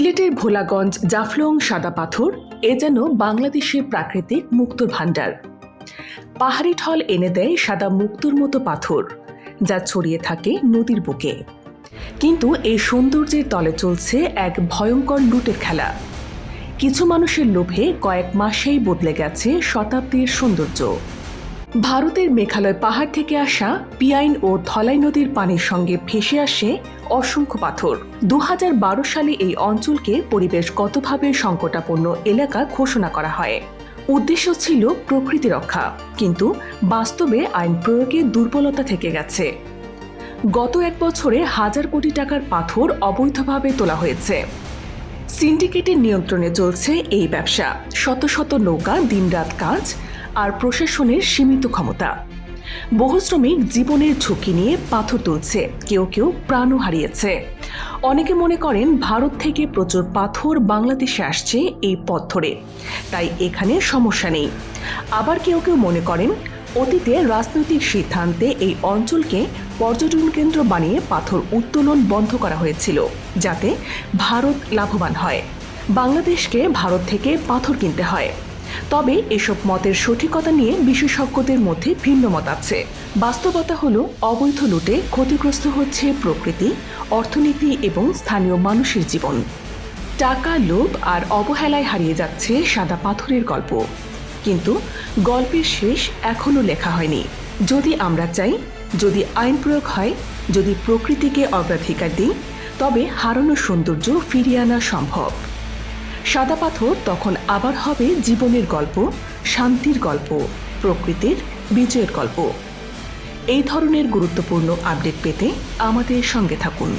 সিলেটের ভোলাগঞ্জ জাফলং সাদা পাথর এ যেন বাংলাদেশের প্রাকৃতিক মুক্তোর ভাণ্ডার। পাহাড়ি ঢল এনে দেয় সাদা মুক্তোর মতো পাথর, যা ছড়িয়ে থাকে নদীর বুকে। কিন্তু এই সৌন্দর্যের তলে চলছে এক ভয়ঙ্কর লুটের খেলা। কিছু মানুষের লোভে কয়েক মাসেই বদলে গেছে শতাব্দীর সৌন্দর্য। ভারতের মেঘালয় পাহাড় থেকে আসা পিয়াইন ও ধলাই নদীর পানির সঙ্গে ভেসে আসে অসংখ্য পাথর। 2012 সালে এই অঞ্চলকে পরিবেশগতভাবে সংকটাপন্ন এলাকা ঘোষণা করা হয়। উদ্দেশ্য ছিল প্রকৃতি রক্ষা, কিন্তু বাস্তবে আইন প্রয়োগে দুর্বলতা থেকে গেছে। গত এক বছরে হাজার কোটি টাকার পাথর অবৈধভাবে তোলা হয়েছে। সিন্ডিকেটের নিয়ন্ত্রণে চলছে এই ব্যবসা। শত শত নৌকা দিনরাত কাজ আর প্রশাসনের সীমিত ক্ষমতা। বহু শ্রমিক জীবনের ঝুঁকি নিয়ে পাথর তুলছে, কেউ কেউ প্রাণও হারিয়েছে। অনেকে মনে করেন ভারত থেকে প্রচুর পাথর বাংলাদেশে আসছে এই পথ ধরে, তাই এখানে সমস্যা নেই। আবার কেউ কেউ মনে করেন অতীতে রাজনৈতিক সিদ্ধান্তে এই অঞ্চলকে পর্যটন কেন্দ্র বানিয়ে পাথর উত্তোলন বন্ধ করা হয়েছিল, যাতে ভারত লাভবান হয়। বাংলাদেশকে ভারত থেকে পাথর কিনতে হয়। তবে এসব মতের সঠিকতা নিয়ে বিশেষজ্ঞদের মধ্যে ভিন্ন মত আছে। বাস্তবতা হলো, অবৈধ লুটে ক্ষতিগ্রস্ত হচ্ছে প্রকৃতি, অর্থনীতি এবং স্থানীয় মানুষের জীবন। টাকা, লোভ আর অবহেলায় হারিয়ে যাচ্ছে সাদা পাথরের গল্প। কিন্তু গল্পের শেষ এখনো লেখা হয়নি। যদি আমরা চাই, যদি আইন প্রয়োগ হয়, যদি প্রকৃতিকে অগ্রাধিকার দিই, তবে হারানো সৌন্দর্য ফিরিয়ে আনা সম্ভব। সাদা পাথর তখন আবার হবে জীবনের গল্প, শান্তির গল্প, প্রকৃতির বিজয়ের গল্প। এই ধরনের গুরুত্বপূর্ণ আপডেট পেতে আমাদের সঙ্গে থাকুন।